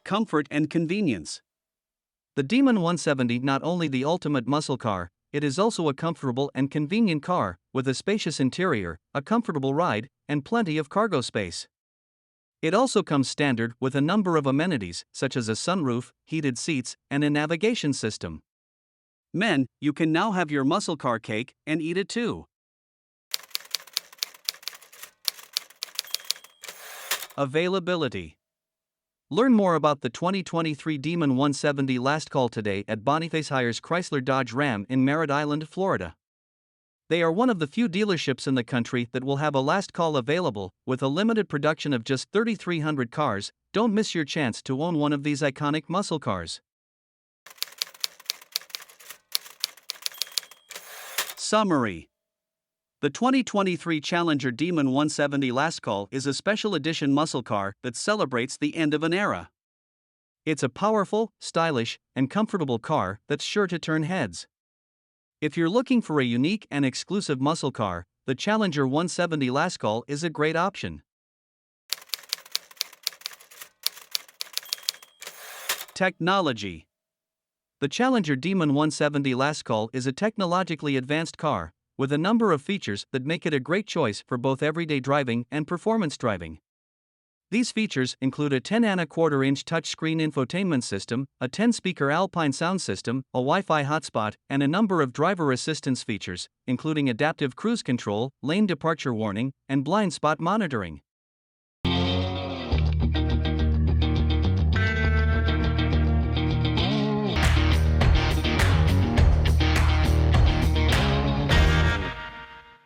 Comfort and convenience. The Demon 170 not only the ultimate muscle car, it is also a comfortable and convenient car, with a spacious interior, a comfortable ride, and plenty of cargo space. It also comes standard with a number of amenities, such as a sunroof, heated seats, and a navigation system. Men, you can now have your muscle car cake and eat it too. Availability. Learn more about the 2023 Demon 170 last call today at Boniface-Hires Chrysler Dodge Ram in Merritt Island, Florida. They are one of the few dealerships in the country that will have a last call available, with a limited production of just 3,300 cars. Don't miss your chance to own one of these iconic muscle cars. Summary. The 2023 Challenger Demon 170 Last Call is a special edition muscle car that celebrates the end of an era. It's a powerful, stylish, and comfortable car that's sure to turn heads. If you're looking for a unique and exclusive muscle car, the Challenger 170 Last Call is a great option. Technology. The Challenger Demon 170 Last Call is a technologically advanced car, with a number of features that make it a great choice for both everyday driving and performance driving. These features include a 10.25-inch touchscreen infotainment system, a 10-speaker Alpine sound system, a Wi-Fi hotspot, and a number of driver assistance features, including adaptive cruise control, lane departure warning, and blind spot monitoring.